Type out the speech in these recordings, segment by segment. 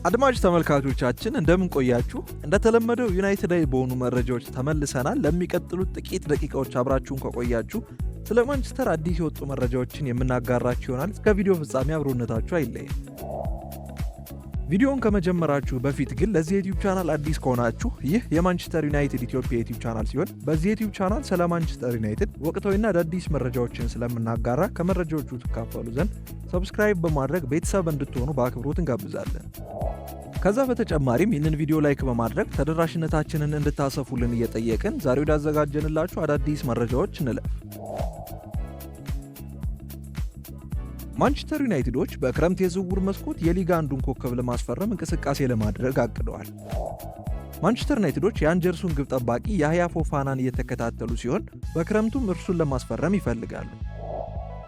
አድማጭ ተመልካቾቻችን እንደምን ቆያችሁ? እንደተለመደው ዩናይትዳዊ በሆኑ መረጃዎች ተመልሰናል። ለሚቀጥሉት ጥቂት ደቂቃዎች አብራችሁን ከቆያችሁ ስለ ማንቸስተር አዲስ የወጡ መረጃዎችን የምናጋራችሁ ይሆናል። እስከ ቪዲዮ ፍጻሜ አብሮነታችሁ አይለየን። ቪዲዮውን ከመጀመራችሁ በፊት ግን ለዚህ ዩቲዩብ ቻናል አዲስ ከሆናችሁ ይህ የማንቸስተር ዩናይትድ ኢትዮጵያ ዩቲዩብ ቻናል ሲሆን በዚህ ዩቲዩብ ቻናል ስለ ማንቸስተር ዩናይትድ ወቅታዊና አዳዲስ መረጃዎችን ስለምናጋራ ከመረጃዎቹ ትካፈሉ ዘንድ ሰብስክራይብ በማድረግ ቤተሰብ እንድትሆኑ በአክብሮት እንጋብዛለን። ከዛ በተጨማሪም ይህንን ቪዲዮ ላይክ በማድረግ ተደራሽነታችንን እንድታሰፉልን እየጠየቅን ዛሬ ወዳዘጋጀንላችሁ አዳዲስ መረጃዎች እንለፍ። ማንቸስተር ዩናይትዶች በክረምት የዝውውር መስኮት የሊጋ አንዱን ኮከብ ለማስፈረም እንቅስቃሴ ለማድረግ አቅደዋል። ማንቸስተር ዩናይትዶች የአንጀርሱን ግብ ጠባቂ ያህያ ፎፋናን እየተከታተሉ ሲሆን በክረምቱም እርሱን ለማስፈረም ይፈልጋሉ።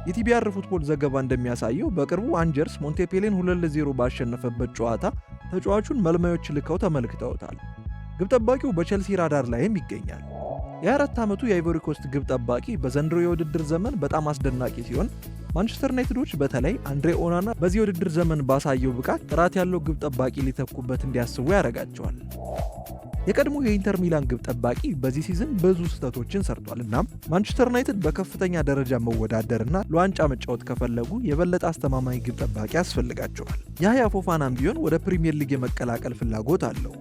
የቲቢአር ፉትቦል ዘገባ እንደሚያሳየው በቅርቡ አንጀርስ ሞንቴፔሌን 2-0 ባሸነፈበት ጨዋታ ተጫዋቹን መልማዮች ልከው ተመልክተውታል። ግብ ጠባቂው በቼልሲ ራዳር ላይም ይገኛል። የ24 ዓመቱ የአይቮሪ ኮስት ግብ ጠባቂ በዘንድሮ የውድድር ዘመን በጣም አስደናቂ ሲሆን ማንቸስተር ዩናይትዶች በተለይ አንድሬ ኦናና በዚህ የውድድር ዘመን ባሳየው ብቃት ጥራት ያለው ግብ ጠባቂ ሊተኩበት እንዲያስቡ ያደርጋቸዋል። የቀድሞ የኢንተር ሚላን ግብ ጠባቂ በዚህ ሲዝን ብዙ ስህተቶችን ሰርቷል። እናም ማንቸስተር ዩናይትድ በከፍተኛ ደረጃ መወዳደርና ለዋንጫ መጫወት ከፈለጉ የበለጠ አስተማማኝ ግብ ጠባቂ ያስፈልጋቸዋል። ያህያ ፎፋናም ቢሆን ወደ ፕሪሚየር ሊግ የመቀላቀል ፍላጎት አለው።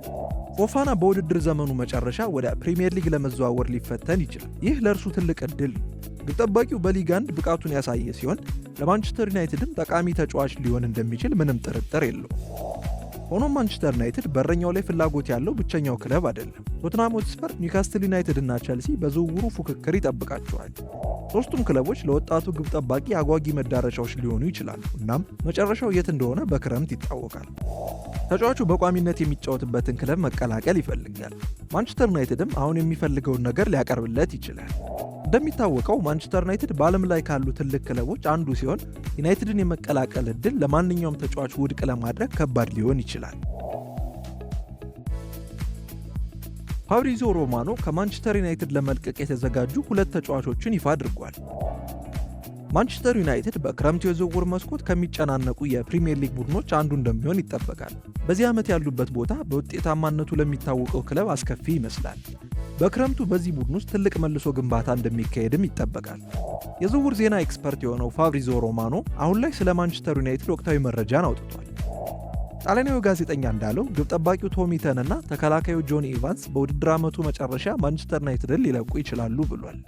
ፎፋና በውድድር ዘመኑ መጨረሻ ወደ ፕሪሚየር ሊግ ለመዘዋወር ሊፈተን ይችላል። ይህ ለእርሱ ትልቅ ዕድል ነው። ግብ ጠባቂው በሊግ 1 ብቃቱን ያሳየ ሲሆን ለማንቸስተር ዩናይትድም ጠቃሚ ተጫዋች ሊሆን እንደሚችል ምንም ጥርጥር የለው። ሆኖም ማንቸስተር ዩናይትድ በረኛው ላይ ፍላጎት ያለው ብቸኛው ክለብ አይደለም። ቶትናም ሆትስፐር፣ ኒውካስትል ዩናይትድ እና ቸልሲ በዝውውሩ ፉክክር ይጠብቃቸዋል። ሶስቱም ክለቦች ለወጣቱ ግብ ጠባቂ አጓጊ መዳረሻዎች ሊሆኑ ይችላሉ። እናም መጨረሻው የት እንደሆነ በክረምት ይታወቃል። ተጫዋቹ በቋሚነት የሚጫወትበትን ክለብ መቀላቀል ይፈልጋል። ማንቸስተር ዩናይትድም አሁን የሚፈልገውን ነገር ሊያቀርብለት ይችላል። እንደሚታወቀው ማንቸስተር ዩናይትድ በዓለም ላይ ካሉ ትልቅ ክለቦች አንዱ ሲሆን ዩናይትድን የመቀላቀል ዕድል ለማንኛውም ተጫዋች ውድቅ ለማድረግ ከባድ ሊሆን ይችላል። ፋብሪዚዮ ሮማኖ ከማንቸስተር ዩናይትድ ለመልቀቅ የተዘጋጁ 2 ተጫዋቾችን ይፋ አድርጓል። ማንቸስተር ዩናይትድ በክረምቱ የዝውውር መስኮት ከሚጨናነቁ የፕሪሚየር ሊግ ቡድኖች አንዱ እንደሚሆን ይጠበቃል። በዚህ ዓመት ያሉበት ቦታ በውጤታማነቱ ለሚታወቀው ክለብ አስከፊ ይመስላል። በክረምቱ በዚህ ቡድን ውስጥ ትልቅ መልሶ ግንባታ እንደሚካሄድም ይጠበቃል። የዝውውር ዜና ኤክስፐርት የሆነው ፋብሪዚዮ ሮማኖ አሁን ላይ ስለ ማንቸስተር ዩናይትድ ወቅታዊ መረጃን አውጥቷል። ጣሊያናዊ ጋዜጠኛ እንዳለው ግብ ጠባቂው ቶሚተን እና ተከላካዩ ጆኒ ኢቫንስ በውድድር ዓመቱ መጨረሻ ማንቸስተር ዩናይትድን ሊለቁ ይችላሉ ብሏል።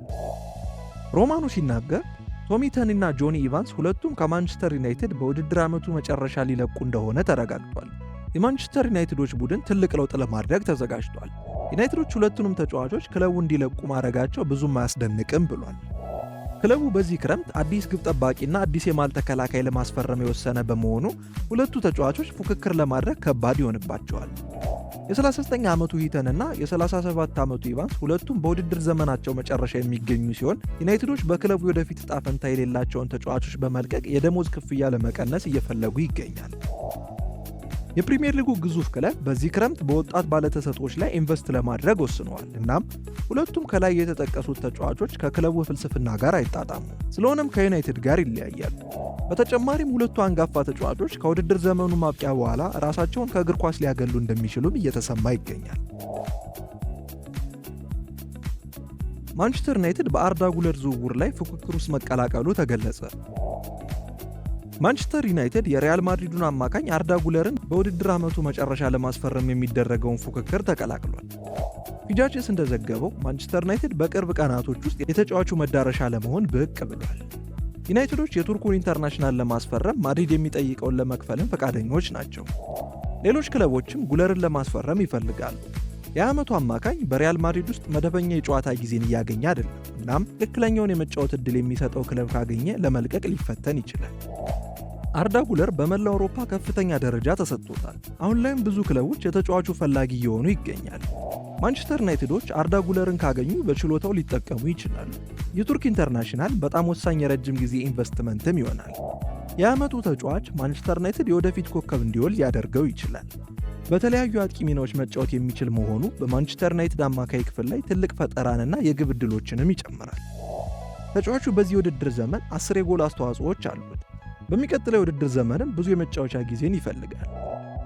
ሮማኖ ሲናገር ቶሚተን እና ጆኒ ኢቫንስ ሁለቱም ከማንቸስተር ዩናይትድ በውድድር ዓመቱ መጨረሻ ሊለቁ እንደሆነ ተረጋግጧል። የማንቸስተር ዩናይትዶች ቡድን ትልቅ ለውጥ ለማድረግ ተዘጋጅቷል። ዩናይትዶች ሁለቱንም ተጫዋቾች ክለቡ እንዲለቁ ማድረጋቸው ብዙም አያስደንቅም ብሏል። ክለቡ በዚህ ክረምት አዲስ ግብ ጠባቂና አዲስ የማል ተከላካይ ለማስፈረም የወሰነ በመሆኑ ሁለቱ ተጫዋቾች ፉክክር ለማድረግ ከባድ ይሆንባቸዋል። የ39 ዓመቱ ሂተን እና የ37 ዓመቱ ኢቫንስ ሁለቱም በውድድር ዘመናቸው መጨረሻ የሚገኙ ሲሆን ዩናይትዶች በክለቡ ወደፊት ዕጣ ፈንታ የሌላቸውን ተጫዋቾች በመልቀቅ የደሞዝ ክፍያ ለመቀነስ እየፈለጉ ይገኛል። የፕሪሚየር ሊጉ ግዙፍ ክለብ በዚህ ክረምት በወጣት ባለተሰጥኦዎች ላይ ኢንቨስት ለማድረግ ወስነዋል። እናም ሁለቱም ከላይ የተጠቀሱት ተጫዋቾች ከክለቡ ፍልስፍና ጋር አይጣጣሙ። ስለሆነም ከዩናይትድ ጋር ይለያያሉ። በተጨማሪም ሁለቱ አንጋፋ ተጫዋቾች ከውድድር ዘመኑ ማብቂያ በኋላ ራሳቸውን ከእግር ኳስ ሊያገሉ እንደሚችሉም እየተሰማ ይገኛል። ማንቸስተር ዩናይትድ በአርዳ ጉለር ዝውውር ላይ ፉክክር ውስጥ መቀላቀሉ ተገለጸ። ማንቸስተር ዩናይትድ የሪያል ማድሪዱን አማካኝ አርዳ ጉለርን በውድድር ዓመቱ መጨረሻ ለማስፈረም የሚደረገውን ፉክክር ተቀላቅሏል። ፊጃችስ እንደዘገበው ማንቸስተር ዩናይትድ በቅርብ ቀናቶች ውስጥ የተጫዋቹ መዳረሻ ለመሆን ብቅ ብሏል። ዩናይትዶች የቱርኩን ኢንተርናሽናል ለማስፈረም ማድሪድ የሚጠይቀውን ለመክፈልም ፈቃደኞች ናቸው። ሌሎች ክለቦችም ጉለርን ለማስፈረም ይፈልጋሉ። የዓመቱ አማካኝ በሪያል ማድሪድ ውስጥ መደበኛ የጨዋታ ጊዜን እያገኘ አይደለም። እናም ትክክለኛውን የመጫወት ዕድል የሚሰጠው ክለብ ካገኘ ለመልቀቅ ሊፈተን ይችላል። አርዳ ጉለር በመላው አውሮፓ ከፍተኛ ደረጃ ተሰጥቶታል። አሁን ላይም ብዙ ክለቦች የተጫዋቹ ፈላጊ እየሆኑ ይገኛል። ማንቸስተር ዩናይትዶች አርዳ ጉለርን ካገኙ በችሎታው ሊጠቀሙ ይችላሉ። የቱርክ ኢንተርናሽናል በጣም ወሳኝ የረጅም ጊዜ ኢንቨስትመንትም ይሆናል። የዓመቱ ተጫዋች ማንቸስተር ዩናይትድ የወደፊት ኮከብ እንዲሆን ሊያደርገው ይችላል። በተለያዩ አጥቂ ሚናዎች መጫወት የሚችል መሆኑ በማንቸስተር ዩናይትድ አማካይ ክፍል ላይ ትልቅ ፈጠራንና የግብ ዕድሎችንም ይጨምራል። ተጫዋቹ በዚህ የውድድር ዘመን 10 የጎል አስተዋጽኦዎች አሉት። በሚቀጥለው የውድድር ዘመንም ብዙ የመጫወቻ ጊዜን ይፈልጋል።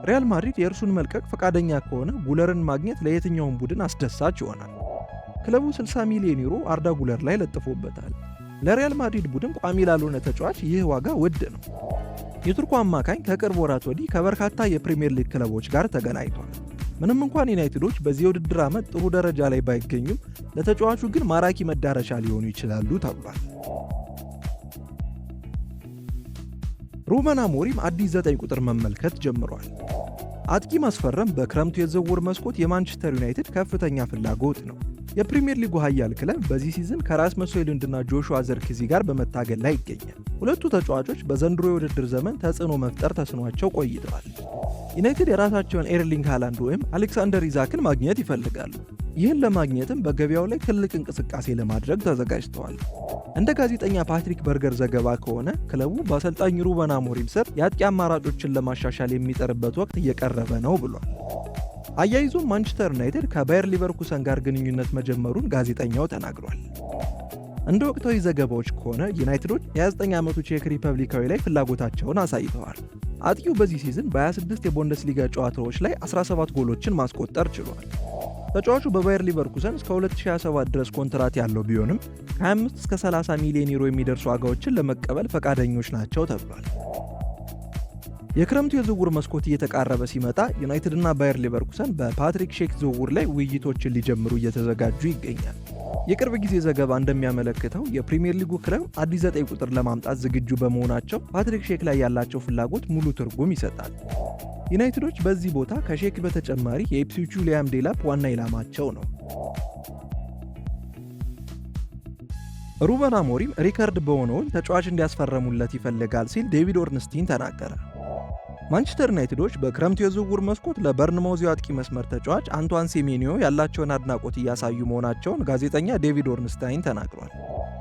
ሪያል ማድሪድ የእርሱን መልቀቅ ፈቃደኛ ከሆነ ጉለርን ማግኘት ለየትኛውም ቡድን አስደሳች ይሆናል። ክለቡ 60 ሚሊዮን ዩሮ አርዳ ጉለር ላይ ለጥፎበታል። ለሪያል ማድሪድ ቡድን ቋሚ ላልሆነ ተጫዋች ይህ ዋጋ ውድ ነው። የቱርኩ አማካኝ ከቅርብ ወራት ወዲህ ከበርካታ የፕሪሚየር ሊግ ክለቦች ጋር ተገናኝቷል። ምንም እንኳን ዩናይትዶች በዚህ የውድድር ዓመት ጥሩ ደረጃ ላይ ባይገኙም ለተጫዋቹ ግን ማራኪ መዳረሻ ሊሆኑ ይችላሉ ተብሏል። ሩበን አሞሪም አዲስ 9 ቁጥር መመልከት ጀምሯል። አጥቂ ማስፈረም በክረምቱ የዝውውር መስኮት የማንቸስተር ዩናይትድ ከፍተኛ ፍላጎት ነው። የፕሪሚየር ሊጉ ኃያል ክለብ በዚህ ሲዝን ከራስመስ ሆይሉንድና ጆሹዋ ዘርክዚ ጋር በመታገል ላይ ይገኛል። ሁለቱ ተጫዋቾች በዘንድሮ የውድድር ዘመን ተጽዕኖ መፍጠር ተስኗቸው ቆይተዋል። ዩናይትድ የራሳቸውን ኤርሊንግ ሃላንድ ወይም አሌክሳንደር ኢዛክን ማግኘት ይፈልጋሉ። ይህን ለማግኘትም በገበያው ላይ ትልቅ እንቅስቃሴ ለማድረግ ተዘጋጅተዋል። እንደ ጋዜጠኛ ፓትሪክ በርገር ዘገባ ከሆነ ክለቡ በአሰልጣኝ ሩበን አሞሪም ስር የአጥቂ አማራጮችን ለማሻሻል የሚጠርበት ወቅት እየቀረበ ነው ብሏል። አያይዞም ማንቸስተር ዩናይትድ ከባየር ሊቨርኩሰን ጋር ግንኙነት መጀመሩን ጋዜጠኛው ተናግሯል። እንደ ወቅታዊ ዘገባዎች ከሆነ ዩናይትዶች የ29 ዓመቱ ቼክ ሪፐብሊካዊ ላይ ፍላጎታቸውን አሳይተዋል። አጥቂው በዚህ ሲዝን በ26 የቡንደስሊጋ ጨዋታዎች ላይ 17 ጎሎችን ማስቆጠር ችሏል። ተጫዋቹ በባየር ሊቨርኩሰን እስከ 2027 ድረስ ኮንትራት ያለው ቢሆንም ከ25 እስከ 30 ሚሊዮን ዩሮ የሚደርሱ ዋጋዎችን ለመቀበል ፈቃደኞች ናቸው ተብሏል። የክረምቱ የዝውውር መስኮት እየተቃረበ ሲመጣ ዩናይትድ እና ባየር ሊቨርኩሰን በፓትሪክ ሼክ ዝውውር ላይ ውይይቶችን ሊጀምሩ እየተዘጋጁ ይገኛል። የቅርብ ጊዜ ዘገባ እንደሚያመለክተው የፕሪሚየር ሊጉ ክለብ አዲስ 9 ቁጥር ለማምጣት ዝግጁ በመሆናቸው ፓትሪክ ሼክ ላይ ያላቸው ፍላጎት ሙሉ ትርጉም ይሰጣል። ዩናይትዶች በዚህ ቦታ ከሼክ በተጨማሪ የኢፕስዊቹ ሊያም ዴላፕ ዋና ኢላማቸው ነው። ሩበን አሞሪም ሪከርድ በሆነውን ተጫዋች እንዲያስፈረሙለት ይፈልጋል ሲል ዴቪድ ኦርንስቲን ተናገረ። ማንቸስተር ዩናይትዶች በክረምቱ የዝውውር መስኮት ለበርንማውዝ አጥቂ መስመር ተጫዋች አንቷን ሴሜኒዮ ያላቸውን አድናቆት እያሳዩ መሆናቸውን ጋዜጠኛ ዴቪድ ኦርንስታይን ተናግሯል።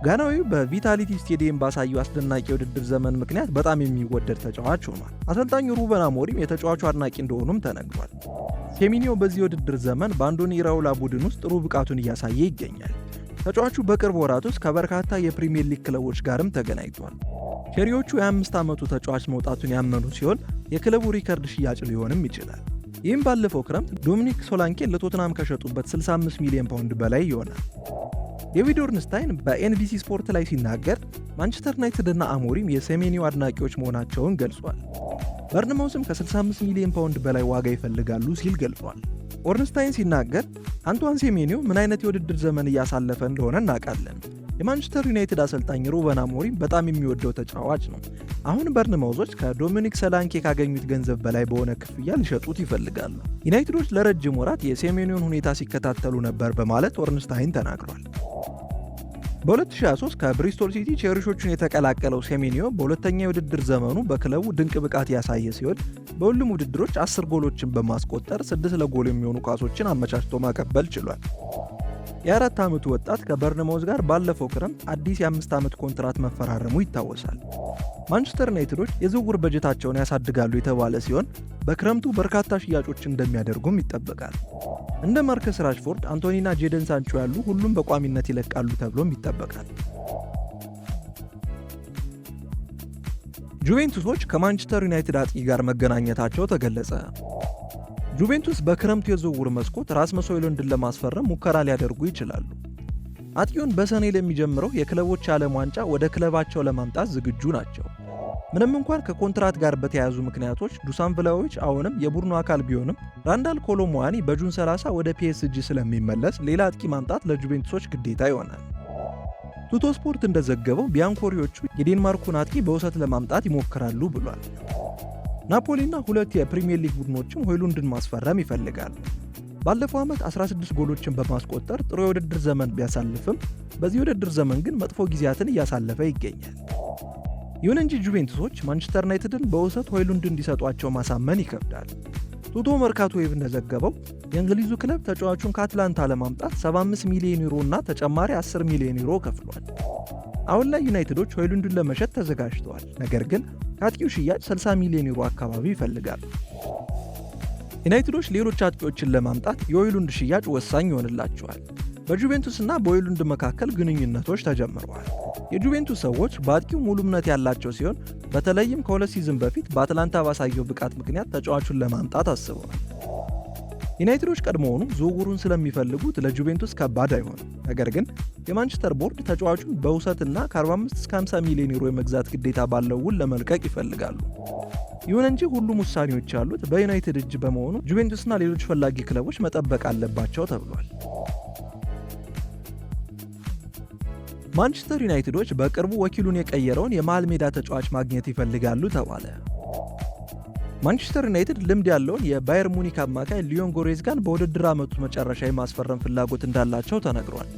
ጋናዊው በቪታሊቲ ስቴዲየም ባሳዩ አስደናቂ የውድድር ዘመን ምክንያት በጣም የሚወደድ ተጫዋች ሆኗል። አሰልጣኙ ሩበን አሞሪም የተጫዋቹ አድናቂ እንደሆኑም ተነግሯል። ሴሜኒዮ በዚህ የውድድር ዘመን በአንዶኒ ኢራኦላ ቡድን ውስጥ ጥሩ ብቃቱን እያሳየ ይገኛል። ተጫዋቹ በቅርብ ወራት ውስጥ ከበርካታ የፕሪሚየር ሊግ ክለቦች ጋርም ተገናኝቷል። ቼሪዎቹ የ25 ዓመቱ ተጫዋች መውጣቱን ያመኑ ሲሆን የክለቡ ሪከርድ ሽያጭ ሊሆንም ይችላል። ይህም ባለፈው ክረምት ዶሚኒክ ሶላንኬን ለቶትናም ከሸጡበት 65 ሚሊዮን ፓውንድ በላይ ይሆናል። ዴቪድ ኦርንስታይን በኤንቢሲ ስፖርት ላይ ሲናገር ማንቸስተር ዩናይትድ እና አሞሪም የሴሜኒዮ አድናቂዎች መሆናቸውን ገልጿል። በርንማውዝም ከ65 ሚሊዮን ፓውንድ በላይ ዋጋ ይፈልጋሉ ሲል ገልጿል። ኦርንስታይን ሲናገር አንቷን ሴሜኒዮ ምን አይነት የውድድር ዘመን እያሳለፈ እንደሆነ እናውቃለን። የማንቸስተር ዩናይትድ አሰልጣኝ ሩበን አሞሪም በጣም የሚወደው ተጫዋች ነው። አሁን በርንማውዞች ከዶሚኒክ ሶላንኬ ካገኙት ገንዘብ በላይ በሆነ ክፍያ ሊሸጡት ይፈልጋሉ። ዩናይትዶች ለረጅም ወራት የሴሜኒዮን ሁኔታ ሲከታተሉ ነበር በማለት ኦርንስታይን ተናግሯል። በ2023 ከብሪስቶል ሲቲ ቼሪሾቹን የተቀላቀለው ሴሜኒዮ በሁለተኛ የውድድር ዘመኑ በክለቡ ድንቅ ብቃት ያሳየ ሲሆን በሁሉም ውድድሮች 10 ጎሎችን በማስቆጠር 6 ለጎል የሚሆኑ ኳሶችን አመቻችቶ ማቀበል ችሏል። የ4 ዓመቱ ወጣት ከበርንማውዝ ጋር ባለፈው ክረምት አዲስ የ5 ዓመት ኮንትራት መፈራረሙ ይታወሳል። ማንቸስተር ዩናይትዶች የዝውውር በጀታቸውን ያሳድጋሉ የተባለ ሲሆን በክረምቱ በርካታ ሽያጮችን እንደሚያደርጉም ይጠበቃል። እንደ ማርከስ ራሽፎርድ፣ አንቶኒና ጄደን ሳንቾ ያሉ ሁሉም በቋሚነት ይለቃሉ ተብሎም ይጠበቃል። ጁቬንቱሶች ከማንቸስተር ዩናይትድ አጥቂ ጋር መገናኘታቸው ተገለጸ። ጁቬንቱስ በክረምቱ የዝውውር መስኮት ራስመስ ሆይሉንድን ለማስፈረም ሙከራ ሊያደርጉ ይችላሉ። አጥቂውን በሰኔ ለሚጀምረው የክለቦች ዓለም ዋንጫ ወደ ክለባቸው ለማምጣት ዝግጁ ናቸው። ምንም እንኳን ከኮንትራት ጋር በተያያዙ ምክንያቶች ዱሳን ቭላሆቪች አሁንም የቡድኑ አካል ቢሆንም ራንዳል ኮሎ ሙዋኒ በጁን 30 ወደ ፒኤስጂ ስለሚመለስ ሌላ አጥቂ ማምጣት ለጁቬንቱሶች ግዴታ ይሆናል። ቱቶ ስፖርት እንደዘገበው ቢያንኮሪዎቹ የዴንማርኩን አጥቂ በውሰት ለማምጣት ይሞክራሉ ብሏል። ናፖሊና ሁለት የፕሪሚየር ሊግ ቡድኖችም ሆይሉንድን ማስፈረም ይፈልጋሉ። ባለፈው ዓመት 16 ጎሎችን በማስቆጠር ጥሩ የውድድር ዘመን ቢያሳልፍም በዚህ የውድድር ዘመን ግን መጥፎ ጊዜያትን እያሳለፈ ይገኛል። ይሁን እንጂ ጁቬንቱሶች ማንቸስተር ዩናይትድን በውሰት ሆይሉንድን እንዲሰጧቸው ማሳመን ይከብዳል። ቱቶ መርካቶ ዌብ እንደዘገበው የእንግሊዙ ክለብ ተጫዋቹን ከአትላንታ ለማምጣት 75 ሚሊዮን ዩሮ እና ተጨማሪ 10 ሚሊዮን ዩሮ ከፍሏል። አሁን ላይ ዩናይትዶች ሆይሉንድን ለመሸጥ ተዘጋጅተዋል። ነገር ግን ከአጥቂው ሽያጭ 60 ሚሊዮን ዩሮ አካባቢ ይፈልጋሉ። ዩናይትዶች ሌሎች አጥቂዎችን ለማምጣት የሆይሉንድ ሽያጭ ወሳኝ ይሆንላቸዋል። በጁቬንቱስ እና በሆይሉንድ መካከል ግንኙነቶች ተጀምረዋል። የጁቬንቱስ ሰዎች በአጥቂው ሙሉ እምነት ያላቸው ሲሆን በተለይም ከሁለት ሲዝን በፊት በአትላንታ ባሳየው ብቃት ምክንያት ተጫዋቹን ለማምጣት አስበዋል። ዩናይትዶች ቀድሞውኑ ዝውውሩን ስለሚፈልጉት ለጁቬንቱስ ከባድ አይሆንም። ነገር ግን የማንቸስተር ቦርድ ተጫዋቹን በውሰትና ከ45 እስከ 50 ሚሊዮን ዩሮ የመግዛት ግዴታ ባለው ውል ለመልቀቅ ይፈልጋሉ። ይሁን እንጂ ሁሉም ውሳኔዎች ያሉት በዩናይትድ እጅ በመሆኑ ጁቬንቱስና ሌሎች ፈላጊ ክለቦች መጠበቅ አለባቸው ተብሏል። ማንቸስተር ዩናይትዶች በቅርቡ ወኪሉን የቀየረውን የመሃል ሜዳ ተጫዋች ማግኘት ይፈልጋሉ ተባለ። ማንቸስተር ዩናይትድ ልምድ ያለውን የባየር ሙኒክ አማካይ ሊዮን ጎሬዝጋን በውድድር ዓመቱ መጨረሻ የማስፈረም ፍላጎት እንዳላቸው ተነግሯል።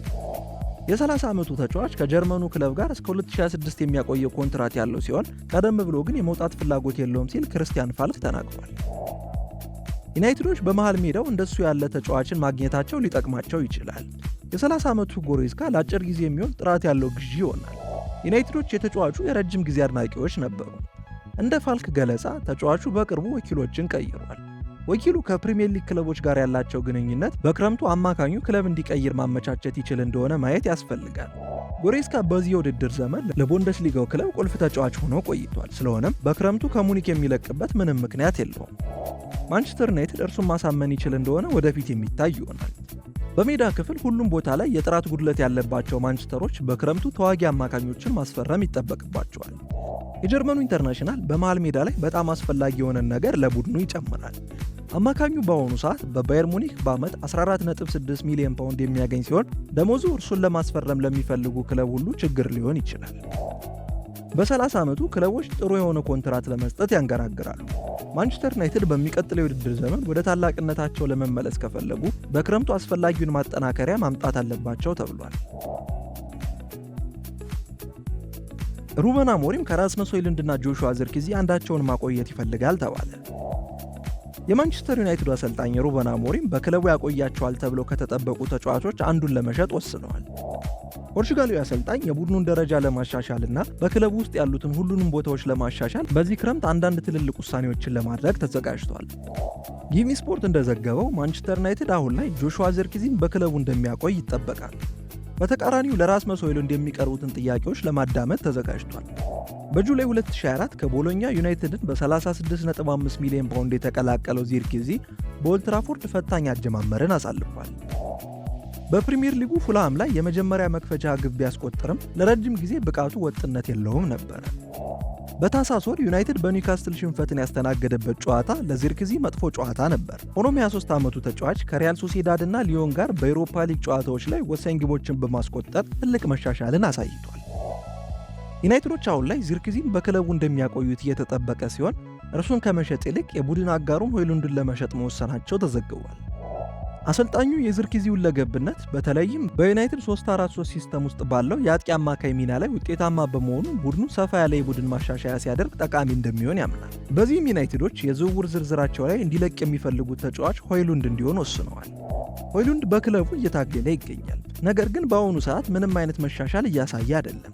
የ30 ዓመቱ ተጫዋች ከጀርመኑ ክለብ ጋር እስከ 2026 የሚያቆየው ኮንትራት ያለው ሲሆን ቀደም ብሎ ግን የመውጣት ፍላጎት የለውም ሲል ክርስቲያን ፋልክ ተናግሯል። ዩናይትዶች በመሃል ሜዳው እንደሱ ያለ ተጫዋችን ማግኘታቸው ሊጠቅማቸው ይችላል። የ30 ዓመቱ ጎሬዝካ ለአጭር ጊዜ የሚሆን ጥራት ያለው ግዢ ይሆናል። ዩናይትዶች የተጫዋቹ የረጅም ጊዜ አድናቂዎች ነበሩ። እንደ ፋልክ ገለጻ ተጫዋቹ በቅርቡ ወኪሎችን ቀይሯል። ወኪሉ ከፕሪሚየር ሊግ ክለቦች ጋር ያላቸው ግንኙነት በክረምቱ አማካኙ ክለብ እንዲቀይር ማመቻቸት ይችል እንደሆነ ማየት ያስፈልጋል። ጎሬዝካ በዚህ የውድድር ዘመን ለቡንደስሊጋው ክለብ ቁልፍ ተጫዋች ሆኖ ቆይቷል። ስለሆነም በክረምቱ ከሙኒክ የሚለቅበት ምንም ምክንያት የለውም። ማንቸስተር ዩናይትድ እርሱን ማሳመን ይችል እንደሆነ ወደፊት የሚታይ ይሆናል። በሜዳ ክፍል ሁሉም ቦታ ላይ የጥራት ጉድለት ያለባቸው ማንቸስተሮች በክረምቱ ተዋጊ አማካኞችን ማስፈረም ይጠበቅባቸዋል። የጀርመኑ ኢንተርናሽናል በመሃል ሜዳ ላይ በጣም አስፈላጊ የሆነን ነገር ለቡድኑ ይጨምራል። አማካኙ በአሁኑ ሰዓት በባየር ሙኒክ በዓመት 14.6 ሚሊዮን ፓውንድ የሚያገኝ ሲሆን ደሞዙ እርሱን ለማስፈረም ለሚፈልጉ ክለብ ሁሉ ችግር ሊሆን ይችላል። በ30 ዓመቱ ክለቦች ጥሩ የሆነ ኮንትራት ለመስጠት ያንገራግራሉ። ማንቸስተር ዩናይትድ በሚቀጥለው የውድድር ዘመን ወደ ታላቅነታቸው ለመመለስ ከፈለጉ በክረምቱ አስፈላጊውን ማጠናከሪያ ማምጣት አለባቸው ተብሏል። ሩበን አሞሪም ከራስመስ ሆይሉንድና ጆሹዋ ዚርክዚ አንዳቸውን ማቆየት ይፈልጋል ተባለ። የማንቸስተር ዩናይትድ አሰልጣኝ ሩበን አሞሪም በክለቡ ያቆያቸዋል ተብለው ከተጠበቁ ተጫዋቾች አንዱን ለመሸጥ ወስነዋል። ፖርቹጋላዊ አሰልጣኝ የቡድኑን ደረጃ ለማሻሻልና በክለቡ ውስጥ ያሉትን ሁሉንም ቦታዎች ለማሻሻል በዚህ ክረምት አንዳንድ ትልልቅ ውሳኔዎችን ለማድረግ ተዘጋጅቷል። ጊሚ ስፖርት እንደዘገበው ማንቸስተር ዩናይትድ አሁን ላይ ጆሹዋ ዚርክዚን በክለቡ እንደሚያቆይ ይጠበቃል። በተቃራኒው ለራስመስ ሆይሉንድ የሚቀርቡትን ጥያቄዎች ለማዳመጥ ተዘጋጅቷል። በጁላይ 2024 ከቦሎኛ ዩናይትድን በ36.5 ሚሊዮን ፓውንድ የተቀላቀለው ዚርክዚ በኦልድ ትራፎርድ ፈታኝ አጀማመርን አሳልፏል። በፕሪሚየር ሊጉ ፉልሃም ላይ የመጀመሪያ መክፈቻ ግብ ቢያስቆጥርም ለረጅም ጊዜ ብቃቱ ወጥነት የለውም ነበር። በታህሳስ ወር ዩናይትድ በኒውካስትል ሽንፈትን ያስተናገደበት ጨዋታ ለዚርክዚ መጥፎ ጨዋታ ነበር። ሆኖም የ23 ዓመቱ ተጫዋች ከሪያል ሶሲዳድ እና ሊዮን ጋር በኤሮፓ ሊግ ጨዋታዎች ላይ ወሳኝ ግቦችን በማስቆጠር ትልቅ መሻሻልን አሳይቷል። ዩናይትዶች አሁን ላይ ዚርክዚን በክለቡ እንደሚያቆዩት እየተጠበቀ ሲሆን እርሱን ከመሸጥ ይልቅ የቡድን አጋሩን ሆይሉንድን ለመሸጥ መወሰናቸው ተዘግቧል። አሰልጣኙ የዚርክዚ ሁለገብነት በተለይም በዩናይትድ 3-4-3 ሲስተም ውስጥ ባለው የአጥቂ አማካይ ሚና ላይ ውጤታማ በመሆኑ ቡድኑ ሰፋ ያለ የቡድን ማሻሻያ ሲያደርግ ጠቃሚ እንደሚሆን ያምናል። በዚህም ዩናይትዶች የዝውውር ዝርዝራቸው ላይ እንዲለቅ የሚፈልጉት ተጫዋች ሆይሉንድ እንዲሆን ወስነዋል። ሆይሉንድ በክለቡ እየታገለ ይገኛል። ነገር ግን በአሁኑ ሰዓት ምንም አይነት መሻሻል እያሳየ አይደለም።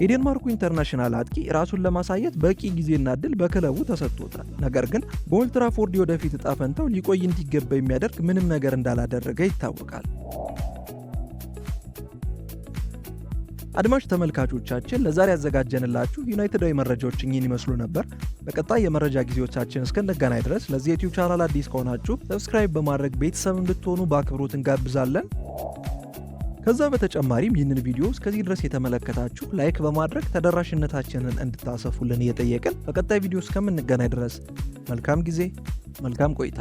የዴንማርኩ ኢንተርናሽናል አጥቂ ራሱን ለማሳየት በቂ ጊዜና እድል በክለቡ ተሰጥቶታል። ነገር ግን በኦልድ ትራፎርድ ወደፊት ዕጣ ፈንታው ሊቆይ እንዲገባ የሚያደርግ ምንም ነገር እንዳላደረገ ይታወቃል። አድማጭ ተመልካቾቻችን ለዛሬ ያዘጋጀንላችሁ ዩናይትዳዊ መረጃዎች እኚህን ይመስሉ ነበር። በቀጣይ የመረጃ ጊዜዎቻችን እስክንገናኝ ድረስ ለዚህ ዩቲዩብ ቻናል አዲስ ከሆናችሁ ሰብስክራይብ በማድረግ ቤተሰብ እንድትሆኑ በአክብሮት እንጋብዛለን። ከዛ በተጨማሪም ይህንን ቪዲዮ እስከዚህ ድረስ የተመለከታችሁ ላይክ በማድረግ ተደራሽነታችንን እንድታሰፉልን እየጠየቅን በቀጣይ ቪዲዮ እስከምንገናኝ ድረስ መልካም ጊዜ፣ መልካም ቆይታ።